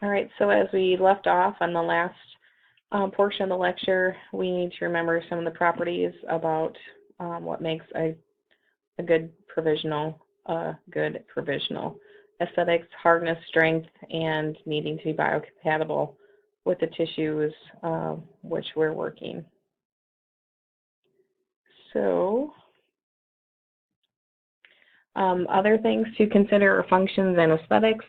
All right, so as we left off on the last portion of the lecture, we need to remember some of the properties about what makes a good provisional. Aesthetics, hardness, strength, and needing to be biocompatible with the tissues which we're working. So other things to consider are functions and aesthetics.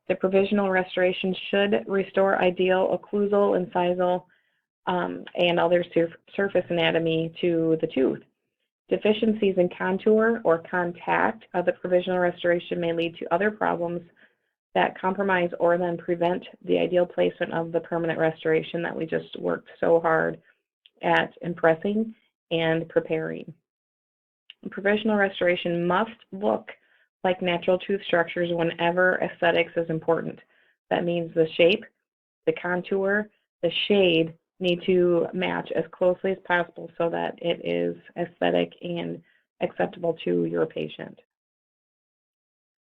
The provisional restoration should restore ideal occlusal, incisal, and other surface anatomy to the tooth. Deficiencies in contour or contact of the provisional restoration may lead to other problems that compromise or then prevent the ideal placement of the permanent restoration that we just worked so hard at impressing and preparing. Provisional restoration must look like natural tooth structures whenever aesthetics is important. That means the shape, the contour, the shade need to match as closely as possible so that it is aesthetic and acceptable to your patient.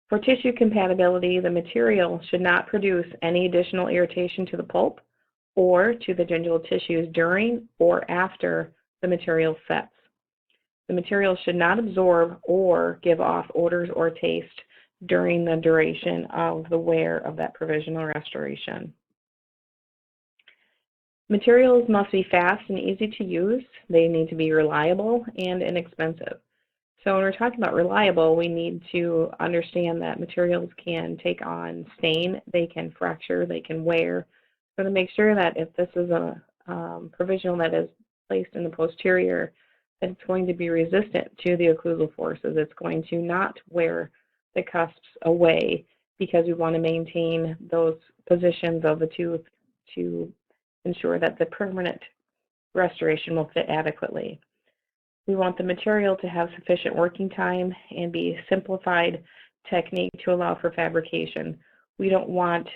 For tissue compatibility, the material should not produce any additional irritation to the pulp or to the gingival tissues during or after the material sets. The material should not absorb or give off odors or taste during the duration of the wear of that provisional restoration. Materials must be fast and easy to use. They need to be reliable and inexpensive. So when we're talking about reliable, we need to understand that materials can take on stain, they can fracture, they can wear. So to make sure that if this is a provisional that is placed in the posterior, that it's going to be resistant to the occlusal forces. It's going to not wear the cusps away because we want to maintain those positions of the tooth to ensure that the permanent restoration will fit adequately. We want the material to have sufficient working time and be simplified technique to allow for fabrication. We don't want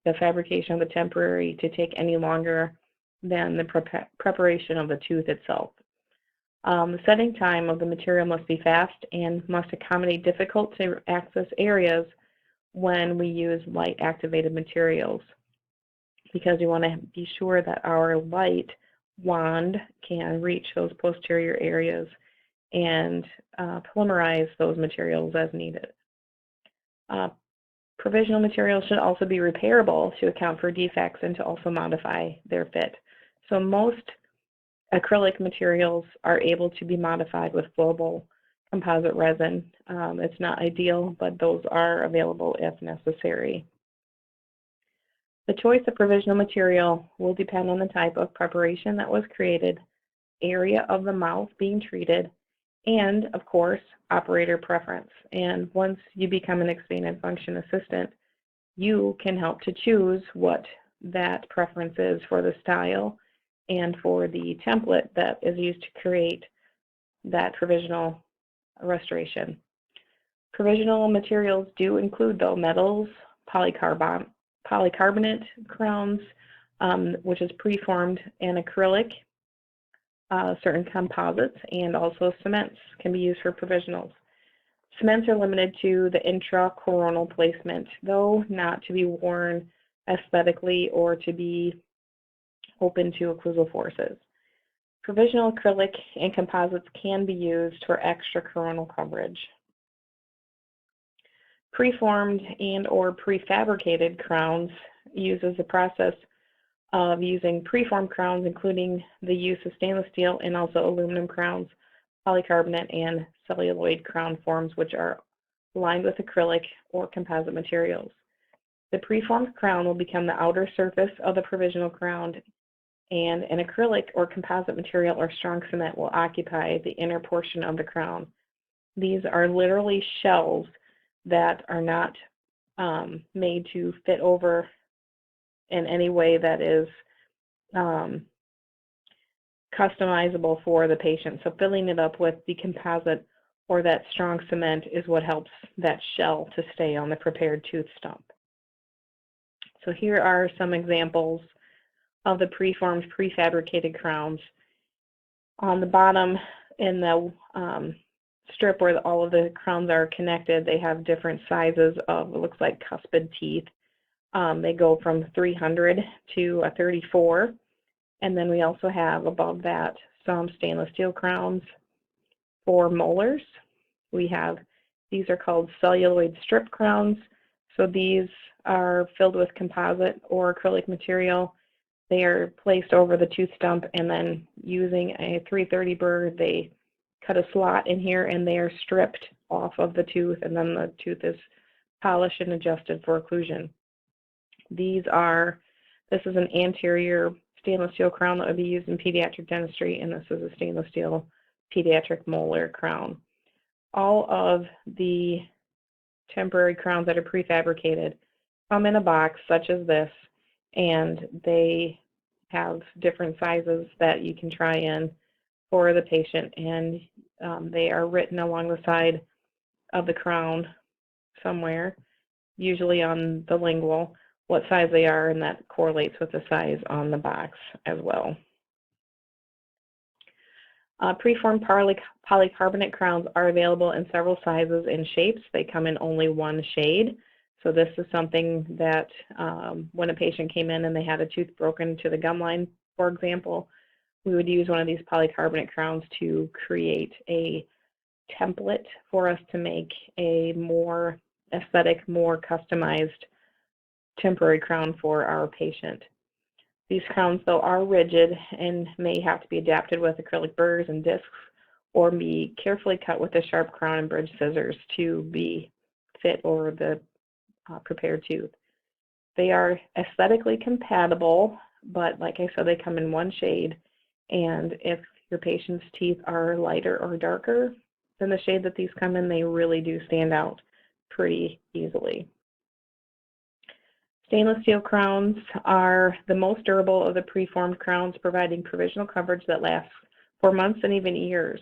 the fabrication of the temporary to take any longer than the preparation of the tooth itself. The setting time of the material must be fast and must accommodate difficult to access areas when we use light activated materials, because we want to be sure that our light wand can reach those posterior areas and polymerize those materials as needed. Provisional materials should also be repairable to account for defects and to also modify their fit. So most acrylic materials are able to be modified with flowable composite resin. It's not ideal, but those are available if necessary. The choice of provisional material will depend on the type of preparation that was created, area of the mouth being treated, and, of course, operator preference. And once you become an expanded function assistant, you can help to choose what that preference is for the style and for the template that is used to create that provisional restoration. Provisional materials do include, though, metals, polycarbonate crowns, which is preformed, and acrylic, certain composites, and also cements can be used for provisionals. Cements are limited to the intracoronal placement, though not to be worn aesthetically or to be open to occlusal forces. Provisional acrylic and composites can be used for extra coronal coverage. Preformed and or prefabricated crowns uses the process of using preformed crowns, including the use of stainless steel and also aluminum crowns, polycarbonate, and celluloid crown forms, which are lined with acrylic or composite materials. The preformed crown will become the outer surface of the provisional crown, and an acrylic or composite material or strong cement will occupy the inner portion of the crown. These are literally shells that are not made to fit over in any way that is customizable for the patient. So filling it up with the composite or that strong cement is what helps that shell to stay on the prepared tooth stump. So here are some examples of the preformed, prefabricated crowns. On the bottom in the strip where all of the crowns are connected, they have different sizes of, it looks like cuspid teeth. They go from 300 to a 34. And then we also have above that some stainless steel crowns for molars. These are called celluloid strip crowns. So these are filled with composite or acrylic material. They are placed over the tooth stump, and then using a 330 burr, they cut a slot in here and they are stripped off of the tooth, and then the tooth is polished and adjusted for occlusion. This is an anterior stainless steel crown that would be used in pediatric dentistry, and this is a stainless steel pediatric molar crown. All of the temporary crowns that are prefabricated come in a box such as this, and they have different sizes that you can try in for the patient, and they are written along the side of the crown somewhere, usually on the lingual, what size they are, and that correlates with the size on the box as well. Preformed polycarbonate crowns are available in several sizes and shapes. They come in only one shade. So this is something that when a patient came in and they had a tooth broken to the gum line, for example, we would use one of these polycarbonate crowns to create a template for us to make a more aesthetic, more customized temporary crown for our patient. These crowns, though, are rigid and may have to be adapted with acrylic burrs and discs, or be carefully cut with a sharp crown and bridge scissors to be fit over the prepared tooth. They are aesthetically compatible, but like I said, they come in one shade, and if your patient's teeth are lighter or darker than the shade that these come in, they really do stand out pretty easily. Stainless steel crowns are the most durable of the preformed crowns, providing provisional coverage that lasts for months and even years.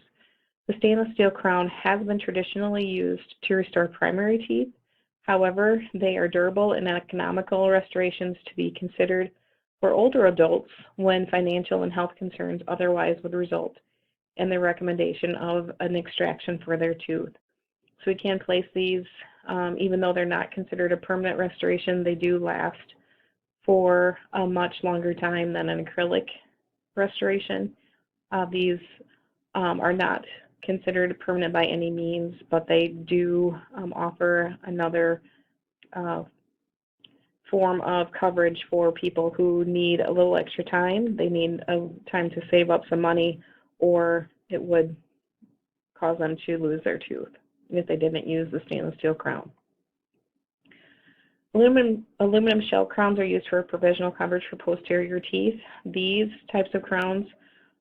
The stainless steel crown has been traditionally used to restore primary teeth. However, they are durable and economical restorations to be considered for older adults when financial and health concerns otherwise would result in the recommendation of an extraction for their tooth. So we can place these, even though they're not considered a permanent restoration, they do last for a much longer time than an acrylic restoration. These are not considered permanent by any means, but they do offer another form of coverage for people who need a little extra time. They need time to save up some money, or it would cause them to lose their tooth if they didn't use the stainless steel crown. Aluminum shell crowns are used for provisional coverage for posterior teeth. These types of crowns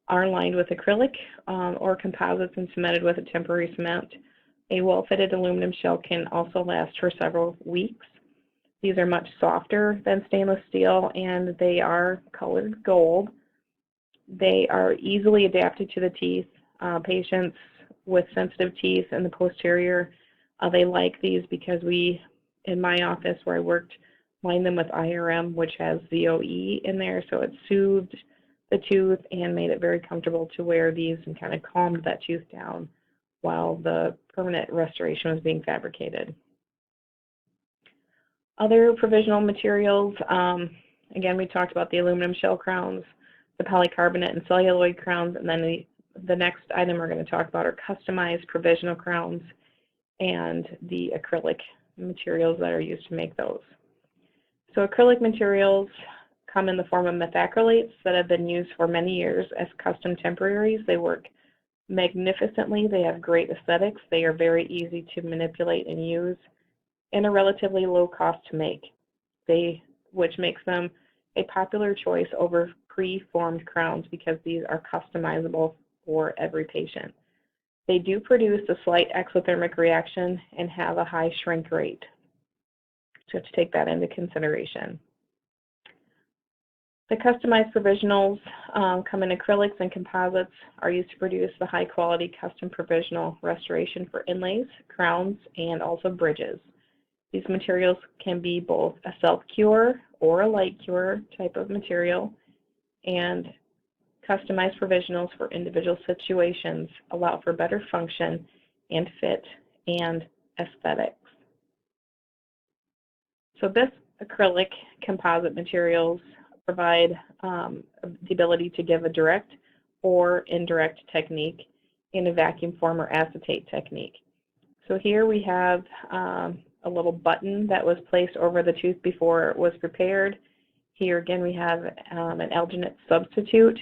are lined with acrylic or composites and cemented with a temporary cement. A well-fitted aluminum shell can also last for several weeks. These are much softer than stainless steel, and they are colored gold. They are easily adapted to the teeth. Patients with sensitive teeth in the posterior, they like these because we, in my office where I worked, lined them with IRM, which has ZOE in there, so it soothed the tooth and made it very comfortable to wear these and kind of calmed that tooth down while the permanent restoration was being fabricated. Other provisional materials, again, we talked about the aluminum shell crowns, the polycarbonate and celluloid crowns, and then the next item we're going to talk about are customized provisional crowns and the acrylic materials that are used to make those. So acrylic materials come in the form of methacrylates that have been used for many years as custom temporaries. They work magnificently. They have great aesthetics. They are very easy to manipulate and use, and a relatively low cost to make, which makes them a popular choice over pre-formed crowns because these are customizable for every patient. They do produce a slight exothermic reaction and have a high shrink rate. So you have to take that into consideration. The customized provisionals come in acrylics and composites, are used to produce the high quality custom provisional restoration for inlays, crowns, and also bridges. These materials can be both a self-cure or a light cure type of material, and customized provisionals for individual situations allow for better function and fit and aesthetics. So acrylic composite materials provide the ability to give a direct or indirect technique in a vacuum form or acetate technique. So here we have a little button that was placed over the tooth before it was prepared. Here again we have an alginate substitute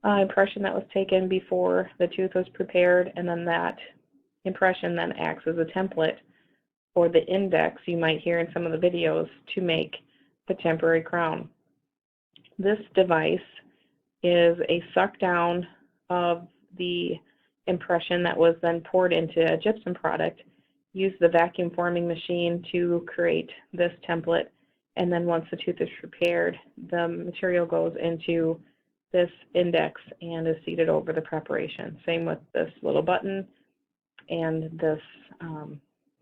impression that was taken before the tooth was prepared, and then that impression then acts as a template or the index you might hear in some of the videos to make the temporary crown. This device is a suck down of the impression that was then poured into a gypsum product, use the vacuum forming machine to create this template, and then once the tooth is prepared, the material goes into this index and is seated over the preparation. Same with this little button and this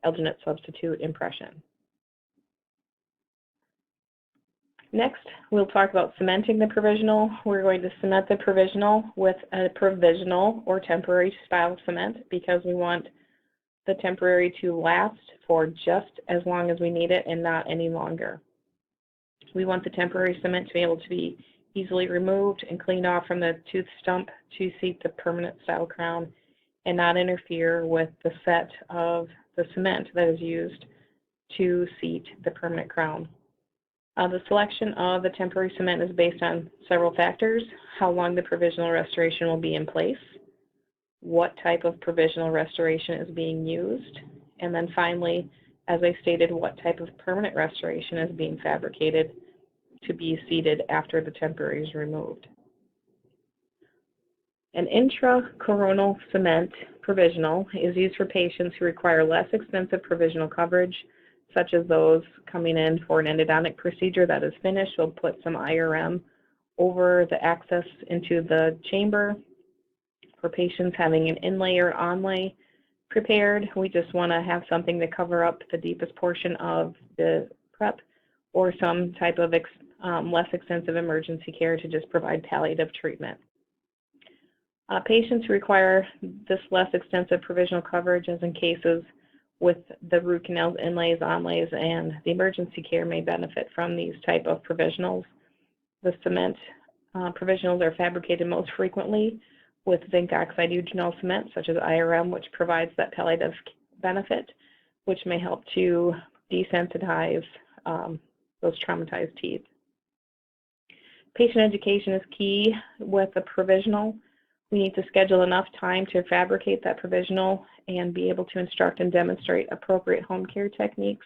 alginate substitute impression. Next, we'll talk about cementing the provisional. We're going to cement the provisional with a provisional or temporary style cement because we want the temporary to last for just as long as we need it and not any longer. We want the temporary cement to be able to be easily removed and cleaned off from the tooth stump to seat the permanent style crown and not interfere with the set of the cement that is used to seat the permanent crown. The selection of the temporary cement is based on several factors: how long the provisional restoration will be in place, what type of provisional restoration is being used, and then finally, as I stated, what type of permanent restoration is being fabricated to be seated after the temporary is removed. An intracoronal cement provisional is used for patients who require less extensive provisional coverage, such as those coming in for an endodontic procedure that is finished. We'll put some IRM over the access into the chamber. For patients having an inlay or onlay prepared, we just want to have something to cover up the deepest portion of the prep, or some type of less extensive emergency care to just provide palliative treatment. Patients who require this less extensive provisional coverage, as in cases with the root canals, inlays, onlays, and the emergency care, may benefit from these type of provisionals. The cement provisionals are fabricated most frequently with zinc oxide eugenol cement, such as IRM, which provides that palliative benefit, which may help to desensitize those traumatized teeth. Patient education is key with the provisional. We need to schedule enough time to fabricate that provisional and be able to instruct and demonstrate appropriate home care techniques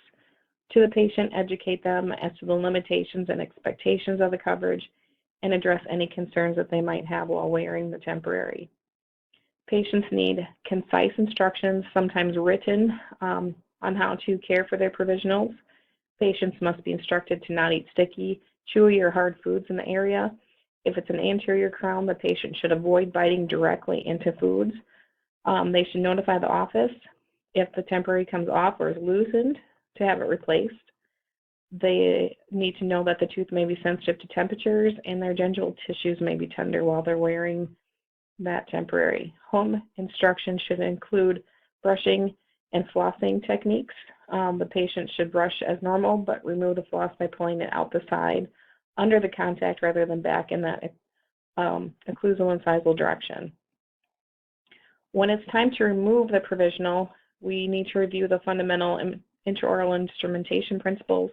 to the patient, educate them as to the limitations and expectations of the coverage, and address any concerns that they might have while wearing the temporary. Patients need concise instructions, sometimes written, on how to care for their provisionals. Patients must be instructed to not eat sticky, chewy, or hard foods in the area. If it's an anterior crown, the patient should avoid biting directly into foods. They should notify the office if the temporary comes off or is loosened to have it replaced. They need to know that the tooth may be sensitive to temperatures and their gingival tissues may be tender while they're wearing that temporary. Home instruction should include brushing and flossing techniques. The patient should brush as normal, but remove the floss by pulling it out the side under the contact rather than back in that occlusal incisal direction. When it's time to remove the provisional, we need to review the fundamental intraoral instrumentation principles.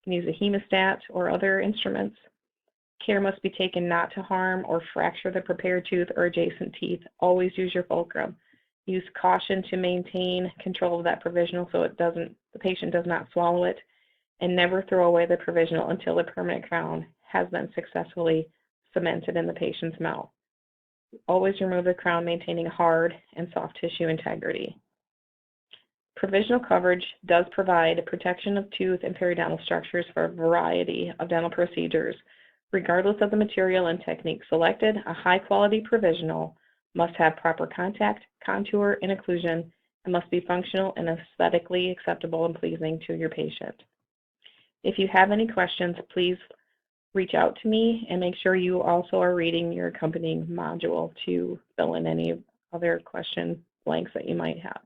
You can use a hemostat or other instruments. Care must be taken not to harm or fracture the prepared tooth or adjacent teeth. Always use your fulcrum. Use caution to maintain control of that provisional so the patient does not swallow it, and never throw away the provisional until the permanent crown has been successfully cemented in the patient's mouth. Always remove the crown, maintaining hard and soft tissue integrity. Provisional coverage does provide protection of tooth and periodontal structures for a variety of dental procedures. Regardless of the material and technique selected, a high-quality provisional must have proper contact, contour, and occlusion, and must be functional and aesthetically acceptable and pleasing to your patient. If you have any questions, please reach out to me, and make sure you also are reading your accompanying module to fill in any other question blanks that you might have.